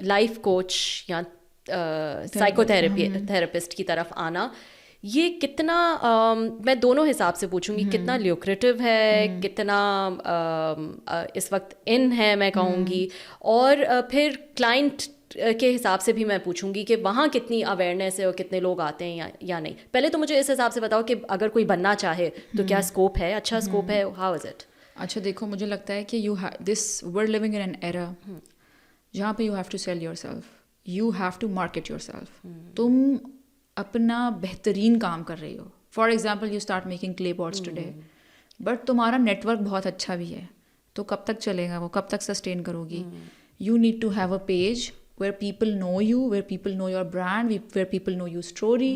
Life coach یا psycho therapist کی طرف آنا, یہ کتنا, میں دونوں حساب سے پوچھوں گی, کتنا لیوکریٹو ہے, کتنا اس وقت ان ہے میں کہوں گی, اور پھر کلائنٹ کے حساب سے بھی میں پوچھوں گی کہ وہاں کتنی اویئرنیس ہے اور کتنے لوگ آتے ہیں یا نہیں. پہلے تو مجھے اس حساب سے بتاؤ کہ اگر کوئی بننا چاہے تو کیا اسکوپ ہے, اچھا اسکوپ ہے, ہاؤ از اٹ؟ اچھا دیکھو, مجھے لگتا ہے کہ this world living in an era جہاں پہ you have to sell yourself, you have to market yourself. تم اپنا بہترین کام کر رہی ہو. For example you start making clay pots today, but تمہارا نیٹ ورک بہت اچھا بھی ہے, تو کب تک چلے گا وہ, کب تک سسٹین کرو گی؟ You need to have a page where people know you, where people know your brand, where people know your story.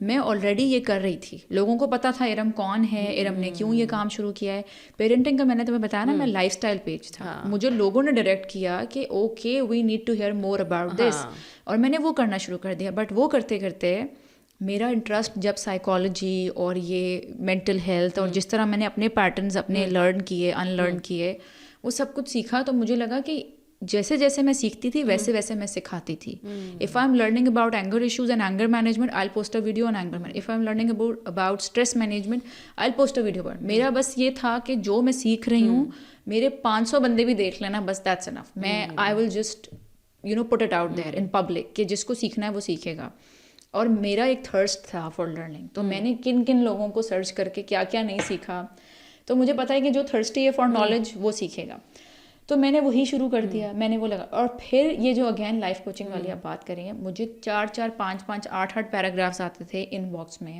میں آلریڈی یہ کر رہی تھی, لوگوں کو پتا تھا ارم کون ہے, ارم نے کیوں یہ کام شروع کیا ہے. پیرنٹنگ کا میں نے تمہیں بتایا نا, میں لائف اسٹائل پیج تھا, مجھے لوگوں نے ڈائریکٹ کیا کہ okay we need to hear more about this, اور میں نے وہ کرنا شروع کر دیا. بٹ وہ کرتے کرتے میرا انٹرسٹ جب سائیکالوجی اور یہ مینٹل ہیلتھ اور جس طرح میں نے اپنے پیٹرنز اپنے لرن کیے, ان لرن کیے, وہ سب کچھ سیکھا, تو مجھے لگا کہ جیسے جیسے میں سیکھتی تھی ویسے ویسے میں سکھاتی تھی. If I am learning about anger issues and anger management, I post a video on anger management. If I am learning about stress management, I post a video. میرا بس یہ تھا کہ جو میں سیکھ رہی ہوں میرے 500 بندے بھی دیکھ لینا, بس دیٹس انف. میں I will just put it out there in public کہ جس کو سیکھنا ہے وہ سیکھے گا. اور میرا ایک تھرسٹ تھا فار لرننگ, تو میں نے کن کن لوگوں کو سرچ کر کے کیا کیا نہیں سیکھا, تو مجھے پتا ہے کہ جو تھرسٹی ہے فار نالج وہ سیکھے گا. تو میں نے وہی شروع کر دیا, میں نے وہ لگا. اور پھر یہ جو اگین لائف کوچنگ والی آپ بات کریں گے, مجھے 4 5 8 پیراگرافس آتے تھے ان باکس میں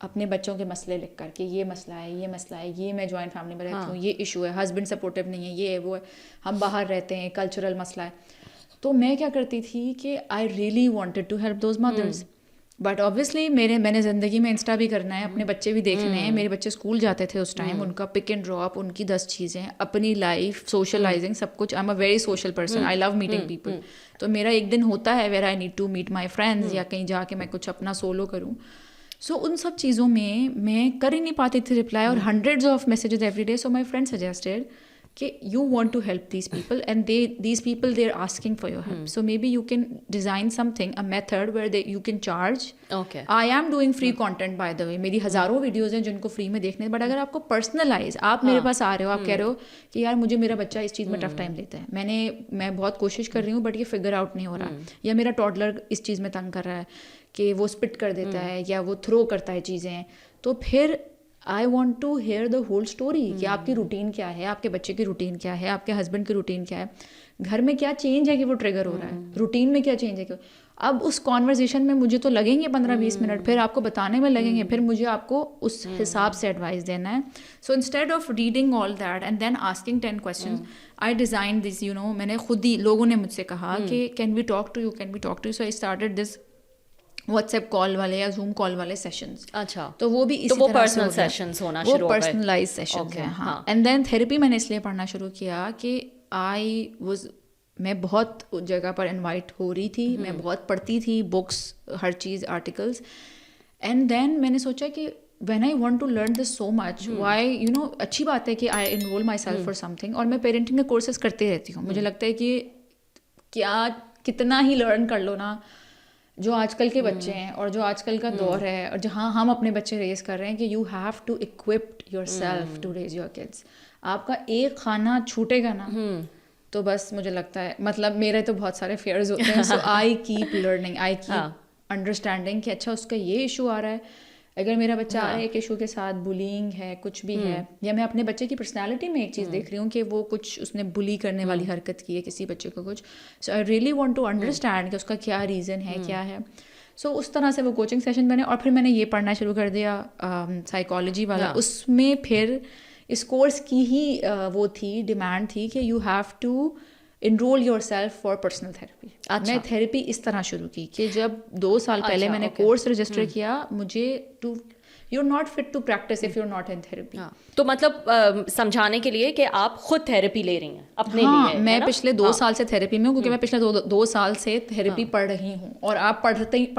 اپنے بچوں کے مسئلے لکھ کر کہ یہ مسئلہ ہے, یہ مسئلہ ہے, یہ میں جوائنٹ فیملی میں رہتی ہوں, یہ ایشو ہے, ہسبینڈ سپورٹیو نہیں ہے, یہ ہے, وہ ہے, ہم باہر رہتے ہیں, کلچرل مسئلہ ہے. تو میں کیا کرتی تھی کہ I really wanted to help those mothers. But obviously میں نے زندگی میں انسٹا بھی کرنا ہے, اپنے بچے بھی دیکھنے ہیں. میرے بچے اسکول جاتے تھے اس ٹائم, ان کا پک اینڈ ڈراپ, ان کی 10 چیزیں, اپنی لائف, سوشلائزنگ, سب کچھ. I am a very social person, I love meeting people. تو میرا ایک دن ہوتا ہے where I need to meet my friends, یا کہیں جا کے میں کچھ اپنا سولو کروں. سو ان سب چیزوں میں کر ہی نہیں پاتی تھی رپلائی, اور hundreds of messages every day. So my friend suggested کہ you want to help these people and these people they are asking for your help, so maybe you can design something, a method where you can charge. I am doing free content by the way, میری ہزاروں videos ہیں جن کو free میں دیکھنے. But اگر آپ کو پرسنلائز, آپ میرے پاس آ رہے ہو, آپ کہہ رہے ہو کہ یار مجھے میرا بچہ اس چیز میں ٹف ٹائم لیتا ہے, میں بہت کوشش کر رہی ہوں بٹ یہ فگر آؤٹ نہیں ہو رہا, یا میرا ٹوڈلر اس چیز میں تنگ کر رہا ہے کہ وہ اسپٹ کر دیتا ہے یا وہ تھرو کرتا ہے چیزیں, تو پھر I want to hear the whole story کہ آپ کی روٹین کیا ہے, آپ کے بچے کی روٹین کیا ہے, آپ کے ہسبینڈ کی روٹین کیا ہے, گھر میں کیا چینج ہے کہ وہ ٹریگر ہو رہا ہے, روٹین میں کیا چینج ہے کہ. اب اس کانورزیشن میں مجھے تو لگیں گے 15-20 منٹ, پھر آپ کو بتانے میں لگیں گے, پھر مجھے آپ کو اس حساب سے ایڈوائس دینا ہے. So instead of reading all that and then asking 10 questions, I design this, میں نے خود ہی, لوگوں نے مجھ سے کہا کہ can we talk to you, can we talk to you. So I started this WhatsApp call والے یا زوم کال والے سیشنز. اچھا, تو وہ بھی اسی طرح پرسنل سیشنز ہونا شروع ہو گئے, پرسنلائز سیشنز ہیں. ہاں, اینڈ دین تھیراپی میں نے اس لیے پڑھنا شروع کیا کہ میں بہت جگہ پر انوائٹ ہو رہی تھی, میں بہت پڑھتی تھی بکس, ہر چیز, آرٹیکلس. اینڈ دین میں نے سوچا کہ when I want to learn this so much, why اچھی بات ہے کہ I enrol myself for something. اور میں پیرنٹنگ کے کورسز کرتے رہتی ہوں. مجھے لگتا ہے کہ کتنا ہی لرن کر لو نا, جو آج کل کے بچے ہیں اور جو آج کل کا دور ہے, اور جہاں ہم اپنے بچے ریز کر رہے ہیں, کہ you have to occupied yourself to raise your kids. آپ کا ایک کھانا چھوٹے گا نا تو بس مجھے لگتا ہے, مطلب میرے تو بہت سارے فیئرز ہوتے ہیں. So I keep learning, I keep understanding کہ اچھا اس کا یہ ایشو آ رہا ہے, اگر میرا بچہ آ رہا ہے ایک ایشو کے ساتھ, بولینگ ہے, کچھ بھی ہے, یا میں اپنے بچے کی پرسنالٹی میں ایک چیز دیکھ رہی ہوں کہ وہ کچھ اس نے بلی کرنے والی حرکت کی ہے کسی بچے کو کچھ. So I really want to understand کہ اس کا کیا ریزن ہے, کیا ہے. سو اس طرح سے وہ کوچنگ سیشن بنے, اور پھر میں نے یہ پڑھنا شروع کر دیا سائیکالوجی والا. اس میں پھر اس کورس کی ہی وہ تھی, ڈیمانڈ تھی کہ you have to enrol yourself for personal therapy. میں تھیراپی اس طرح شروع کی کہ جب 2 سال پہلے میں نے کورس رجسٹر کیا, مجھے to you're not fit to practice if you're not in therapy. تو مطلب سمجھانے کے لیے کہ آپ خود تھیراپی لے رہی ہیں اپنے لیے. میں پچھلے 2 سال سے تھیراپی میں ہوں, کیونکہ میں پچھلے 2 سال سے تھیراپی پڑھ رہی ہوں, اور آپ پڑھ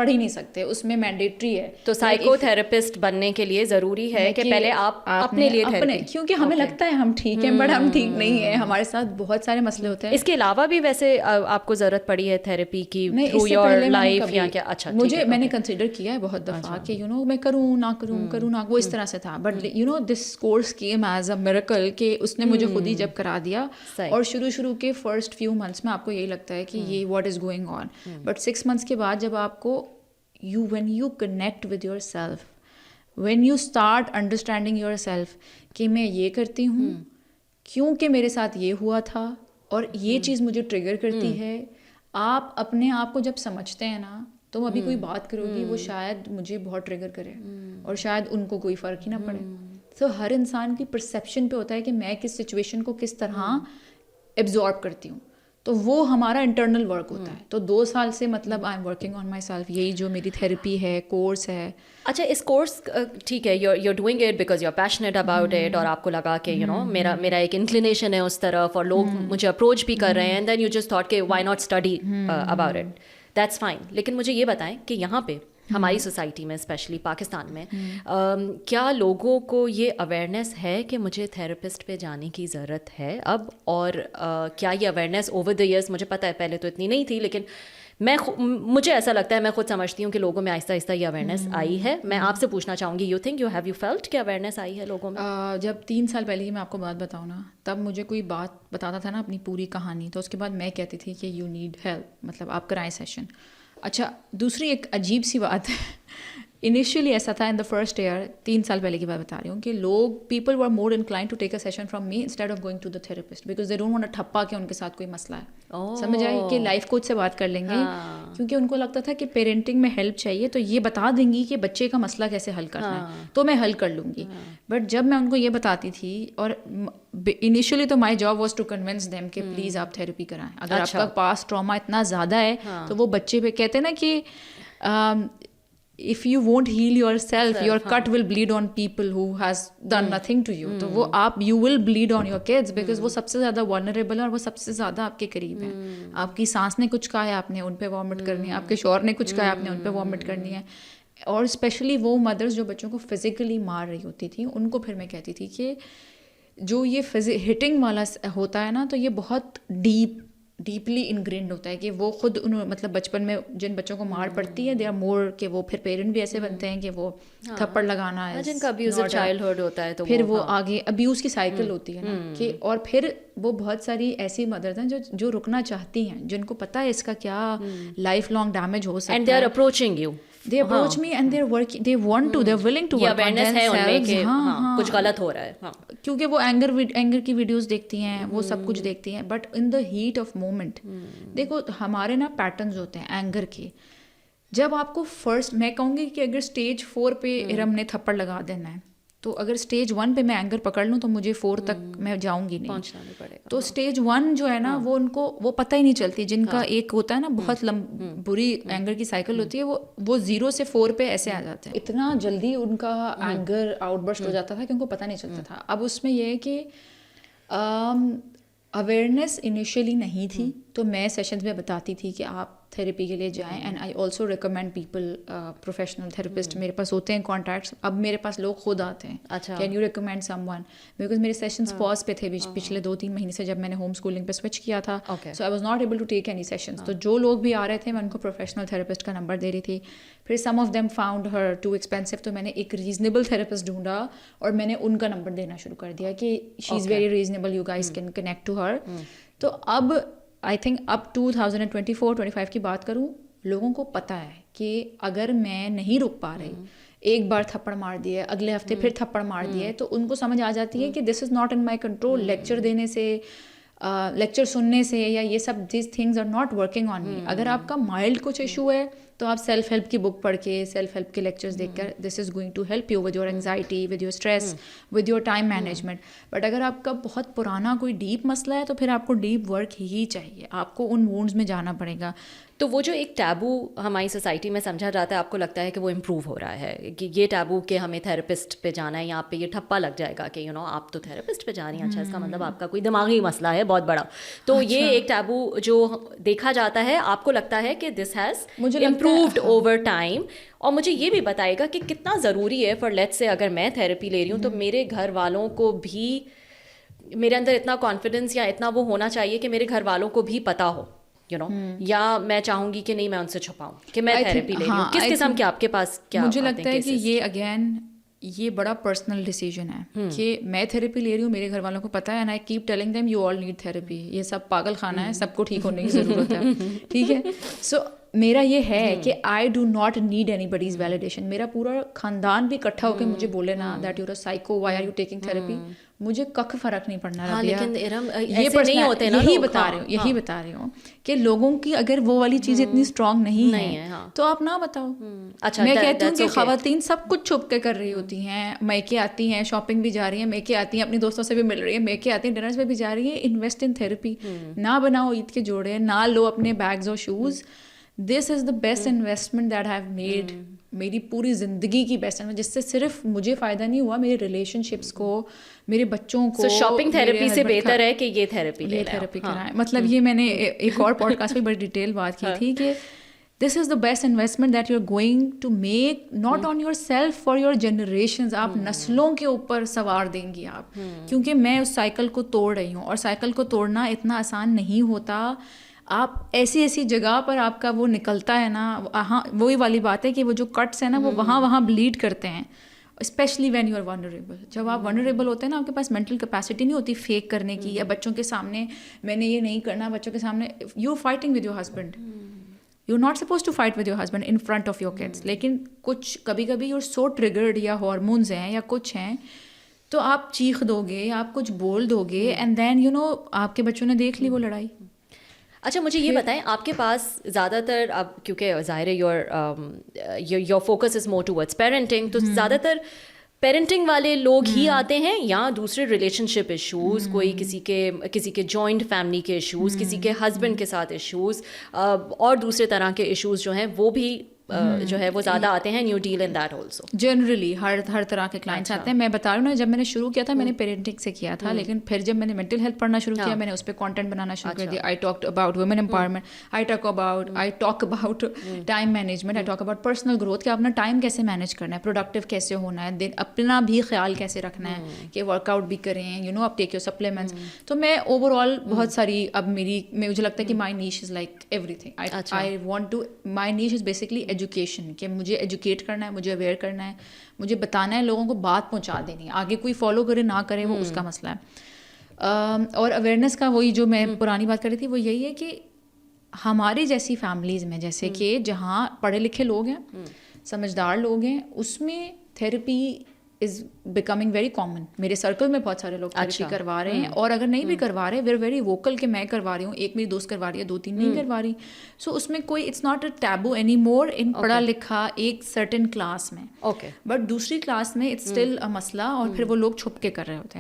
ہی نہیں سکتے, اس میں مینڈیٹری ہے. تو سائیکو تھراپسٹ بننے کے لیے ضروری ہے کہ پہلے آپ اپنے لیے تھیراپی, کیونکہ ہمیں لگتا ہے ہم ٹھیک ہیں بٹ ہم ٹھیک نہیں ہیں, ہمارے ساتھ بہت سارے مسئلے ہوتے ہیں. اس کے علاوہ بھی ویسے آپ کو ضرورت پڑی ہے تھیراپی کی تھرو یور لائف یا کیا؟ اچھا, میں نے کنسیڈر کیا ہے بہت دفعہ کہ میں کروں نہ, وہ اس طرح سے تھا, but this course came as a miracle کہ اس نے مجھے خود ہی جب کرا دیا. اور شروع کے فرسٹ فیو منتھس میں آپ کو یہی لگتا ہے کہ یہ what is going on, but 6 months کے بعد جب آپ کو when you connect with yourself, when you start understanding yourself کہ میں یہ کرتی ہوں کیونکہ میرے ساتھ یہ ہوا تھا اور یہ چیز مجھے ٹریگر کرتی ہے, آپ اپنے آپ کو جب سمجھتے ہیں نا, تم ابھی کوئی بات کرو گی وہ شاید مجھے بہت ٹریگر کرے اور شاید ان کو کوئی فرق ہی نہ پڑے. تو ہر انسان کی پرسیپشن پہ ہوتا ہے کہ میں کس سچویشن کو کس طرح ایبزارب کرتی ہوں, تو وہ ہمارا انٹرنل ورک ہوتا ہے. تو 2 سال سے مطلب I am working on my self, یہی جو میری تھیراپی ہے, کورس ہے. اچھا, اس کورس ٹھیک ہے, you are doing it because you are passionate about it, اور آپ کو لگا کہ میرا ایک انکلینیشن ہے اس طرف, اور لوگ مجھے اپروچ بھی کر رہے ہیں, and then you just thought کہ why not study about it, that's fine. لیکن مجھے یہ بتائیں کہ یہاں پہ ہماری سوسائٹی میں اسپیشلی پاکستان میں کیا لوگوں کو یہ اویئرنیس ہے کہ مجھے تھیراپسٹ پہ جانے کی ضرورت ہے اب, اور کیا یہ اویئرنیس اوور دا ایئرس, مجھے پتہ ہے پہلے تو اتنی نہیں تھی, لیکن مجھے ایسا لگتا ہے, میں خود سمجھتی ہوں کہ لوگوں میں آہستہ آہستہ یہ اویئرنیس آئی ہے. میں آپ سے پوچھنا چاہوں گی, یو فیلٹ کہ اویئرنیس آئی ہے لوگوں میں؟ جب 3 سال پہلے ہی میں آپ کو بات بتاؤں نا, تب مجھے کوئی بات بتاتا تھا نا اپنی پوری کہانی, تو اس کے بعد میں کہتی تھی کہ یو نیڈ ہیلپ, مطلب آپ کرائیں سیشن. اچھا, دوسری ایک عجیب سی بات ہے, انیشیلی ایسا تھا ان دا فرسٹ ایئر, 3 سال پہلے کی بات بتا رہی ہوں, کہ people were more inclined to take a session from me instead of going to the therapist, because they don't want to ٹھپا کہ ان کے ساتھ کوئی مسئلہ ہے, سمجھ آئی, کہ لائف کوچ سے بات کر لیں گے, کیونکہ ان کو لگتا تھا کہ پیرنٹنگ میں ہیلپ چاہیے تو یہ بتا دیں گی کہ بچے کا مسئلہ کیسے حل کرنا ہے, تو میں حل کر لوں گی. بٹ جب میں ان کو یہ بتاتی تھی, اور انیشیلی تو my job was to convince them کہ پلیز آپ تھیراپی کرائیں, اگر آپ کا پاس ٹراما اتنا زیادہ ہے تو وہ بچے پہ کہتے ہیں نا کہ if you won't heal yourself, your cut will bleed on people who has done nothing to you. تو وہ you will bleed on your kids because وہ سب سے زیادہ vulnerable ہیں اور وہ سب سے زیادہ آپ کے قریب ہیں. آپ کی سانس نے کچھ کہا ہے, آپ نے ان پہ وامٹ کرنی ہے, آپ کے شوہر نے کچھ کہا ہے, آپ نے ان پہ وامٹ کرنی ہے. اور اسپیشلی وہ مدرس جو بچوں کو فزیکلی مار رہی ہوتی تھیں, ان کو پھر میں کہتی تھی کہ جو یہ ہٹنگ والا ہوتا ہے نا, تو یہ بہت ڈیپلی انگرینڈ ہوتا ہے, کہ وہ خود مطلب بچپن میں جن بچوں کو مار پڑتی ہے, دے آر مور, کہ وہ پھر پیرنٹ بھی ایسے بنتے ہیں کہ وہ تھپڑ لگانا ہے, جن کا ابیوزر چائلڈہڈ ہوتا ہے, تو پھر وہ آگے ابیوز کی سائیکل ہوتی ہے نا, کہ اور پھر وہ بہت ساری ایسی مدرز ہیں جو رکنا چاہتی ہیں, جن کو پتہ ہے اس کا کیا لائف لانگ ڈیمیج ہو سکتا ہے, and they are approaching you, they approach me and they're working, they want to, they're willing to work on themselves. ہاں, کچھ غلط ہو رہا ہے, کیونکہ وہ اینگر کی ویڈیوز دیکھتی ہیں, وہ سب کچھ دیکھتی ہیں, but in the heat of moment دیکھو ہمارے نا پیٹرنز ہوتے ہیں اینگر کے. جب آپ کو فرسٹ, میں کہوں گی کہ اگر اسٹیج 4 پہ ارم نے تھپڑ لگا دینا ہے, تو اگر اسٹیج 1 پہ میں اینگر پکڑ لوں تو مجھے 4 تک میں جاؤں گی نہیں. تو اسٹیج 1 جو ہے نا, وہ ان کو وہ پتہ ہی نہیں چلتی, جن کا ایک ہوتا ہے نا بہت بری اینگر کی سائیکل ہوتی ہے, وہ 0 سے 4 پہ ایسے آ جاتے ہیں, اتنا جلدی ان کا اینگر آؤٹ برسٹ ہو جاتا تھا کہ ان کو پتہ نہیں چلتا تھا. اب اس میں یہ ہے کہ اویئرنیس انیشیلی نہیں تھی, تو میں سیشنز میں بتاتی تھی کہ آپ تھیراپی کے لیے جائیں, and I also recommend people professional therapist, میرے پاس ہوتے ہیں کانٹیکٹس, اب میرے پاس لوگ خود آتے ہیں, can you recommend some one, because میرے سیشنز پاز پہ تھے پچھلے 2-3 مہینے سے, جب میں نے ہوم اسکولنگ پہ سوئچ کیا تھا, so I was not able to take any sessions. تو جو لوگ بھی آ رہے تھے میں ان کو پروفیشنل تھراپسٹ کا نمبر دے رہی تھی. پھر some of them found her too expensive, تو میں نے ایک ریزنیبل تھراپسٹ ڈھونڈا اور میں نے ان کا نمبر دینا شروع کر دیا کہ she is very reasonable, you guys can connect to her. تو اب آئی تھنک اب 2024-25 کی بات کروں, لوگوں کو پتہ ہے کہ اگر میں نہیں رک پا رہی, ایک بار تھپڑ مار دیا, اگلے ہفتے پھر تھپڑ مار دیا, تو ان کو سمجھ آ جاتی ہے کہ this is not in my control. Lecture دینے سے, لیکچر سننے سے یا یہ سب these things are not working on me. اگر آپ کا مائلڈ کچھ ایشو ہے تو آپ سیلف ہیلپ کی بک پڑھ کے, سیلف ہیلپ کے لیکچرز دیکھ کر, this is going to help you with your anxiety, with your stress, with your time management. But اگر آپ کا بہت پرانا کوئی ڈیپ مسئلہ ہے تو پھر آپ کو ڈیپ ورک ہی چاہیے, آپ کو ان وونڈز میں جانا پڑے گا. تو وہ جو ایک ٹیبو ہماری سوسائٹی میں سمجھا جاتا ہے, آپ کو لگتا ہے کہ وہ امپروو ہو رہا ہے کہ یہ ٹیبو کہ ہمیں تھراپسٹ پہ جانا ہے, یا آپ پہ یہ ٹھپا لگ جائے گا کہ آپ تو تھراپسٹ پہ جا رہی ہیں, اچھا اس کا مطلب آپ کا کوئی دماغی مسئلہ ہے بہت بڑا. تو یہ ایک ٹیبو جو دیکھا جاتا ہے, آپ کو لگتا ہے کہ this has improved over time. اور مجھے یہ بھی بتائے گا کہ کتنا ضروری ہے فار لیٹس سے اگر میں تھراپی لے رہی ہوں تو میرے گھر والوں کو بھی میرے اندر اتنا کانفیڈنس یا اتنا وہ ہونا چاہیے کہ میرے گھر والوں کو بھی پتہ ہو, یا میں چاہوں گی کہ نہیں میں ان سے چھپاؤں کہ میں تھراپی لے رہی ہوں. کس قسم کے آپ کے پاس کیا؟ مجھے لگتا ہے کہ یہ اگین یہ بڑا پرسنل ڈیسیجن ہے کہ میں تھراپی لے رہی ہوں, میرے گھر والوں کو پتہ ہے, and I keep telling them you all need therapy. یہ سب پاگل خانہ ہے, سب کو ٹھیک ہونے کی ضرورت ہے, ٹھیک ہے. سو میرا یہ ہے کہ I do not need any buddies validation. میرا پورا خاندان بھی اکٹھا ہو کے مجھے بولے نا that you are psycho, why are you taking therapy, مجھے کک فرق نہیں پڑنا. یہی بتا رہی ہوں کہ لوگوں کی اگر وہ والی چیز اتنی اسٹرانگ نہیں ہے تو آپ نہ بتاؤ. میں کہتی ہوں کہ خواتین سب کچھ چھپ کے کر رہی ہوتی ہیں, میکے آتی ہیں, شاپنگ بھی جا رہی ہیں, میکے آتی ہیں, اپنی دوستوں سے بھی مل رہی ہیں, میکے آتی ہیں, ڈنرز میں بھی جا رہی ہیں. Invest in therapy. نہ بناؤ عید کے جوڑے, نہ لو اپنے بیگز اور shoes. This is the best investment that have made. میری پوری زندگی کی بیسٹ انویسٹمنٹ, جس سے صرف مجھے فائدہ نہیں ہوا, میرے ریلیشن شپس کو, میرے بچوں کو. شاپنگ تھراپی سے بہتر ہے کہ یہ تھراپی کرائیں. مطلب یہ میں نے ایک اور پوڈ کاسٹ میں بڑی ڈیٹیل بات کی تھی کہ this is the best investment that you are going to make, not on yourself, for your generations. آپ نسلوں کے اوپر سوار دیں گی آپ, کیونکہ میں اس سائیکل کو توڑ رہی ہوں, اور سائیکل کو توڑنا اتنا آسان نہیں ہوتا. آپ ایسی ایسی جگہ پر آپ کا وہ نکلتا ہے نا, ہاں وہی والی بات ہے کہ وہ جو کٹس ہیں نا وہ وہاں بلیڈ کرتے ہیں, especially when you are vulnerable. جب آپ ونریبل ہوتے ہیں نا, آپ کے پاس مینٹل کیپیسٹی نہیں ہوتی فیک کرنے کی, یا بچوں کے سامنے میں نے یہ نہیں کرنا, بچوں کے سامنے you fighting with your husband, you not suppose to fight with your husband in front of your kids. لیکن کچھ کبھی یو آر سو ٹریگرڈ, یا ہارمونز ہیں یا کچھ ہیں, تو آپ چیخ دو گے, آپ کچھ بول دو گے, اینڈ دین آپ کے بچوں نے دیکھ لی وہ لڑائی. اچھا مجھے یہ بتائیں, آپ کے پاس زیادہ تر اب کیونکہ ظاہر ہے your focus is more towards parenting, تو زیادہ تر پیرنٹنگ والے لوگ ہی آتے ہیں, یا دوسرے ریلیشن شپ ایشوز, کوئی کسی کے جوائنٹ فیملی کے ایشوز, کسی کے ہسبینڈ کے ساتھ ایشوز, اور دوسرے طرح کے ایشوز جو ہیں وہ بھی جو ہے وہ زیادہ آتے ہیں, new deal in that also. Generally ہر طرح کے کلائنٹس آتے ہیں. میں بتا رہی ہوں نا, جب میں نے شروع کیا تھا میں نے پیرنٹنگ سے کیا تھا, لیکن پھر جب میں نے مینٹل ہیلتھ پڑھنا شروع کیا, میں نے اس پہ کانٹینٹ بنانا شروع کر دیا. I talk about women empowerment, I talk about time management, I talk about personal growth, کہ اپنا ٹائم کیسے مینیج کرنا ہے, پروڈکٹیو کیسے ہونا ہے, اپنا بھی خیال کیسے رکھنا ہے, کہ ورک آؤٹ بھی کریں, آپ ٹیک یور سپلیمنٹس. تو میں اوور آل بہت ساری, اب مجھے لگتا ہے کہ my niche is like everything. I want to, my niche is basically education, کہ مجھے ایجوکیٹ کرنا ہے, مجھے اویئر کرنا ہے, مجھے بتانا ہے, لوگوں کو بات پہنچا دینی ہے. آگے کوئی فالو کرے نہ کرے وہ اس کا مسئلہ ہے. اور اویئرنیس کا وہی جو میں پرانی بات کر رہی تھی وہ یہی ہے کہ ہماری جیسی فیملیز میں, جیسے کہ جہاں پڑھے لکھے لوگ ہیں, سمجھدار لوگ ہیں, اس میں therapy is becoming very common. میرے سرکل میں بہت سارے لوگ تھراپی کروا رہے ہیں, اور اگر نہیں بھی کروا رہے, ویئر ویری ووکل کہ میں کروا رہی ہوں, ایک میری دوست کروا رہی ہے, 2-3 نہیں کروا رہی. سو اس میں کوئی it's not a taboo anymore in پڑھا لکھا ایک سرٹن کلاس میں. بٹ دوسری کلاس میں اٹس اسٹل اے مسئلہ, اور پھر وہ لوگ چھپ کے کر رہے ہوتے ہیں.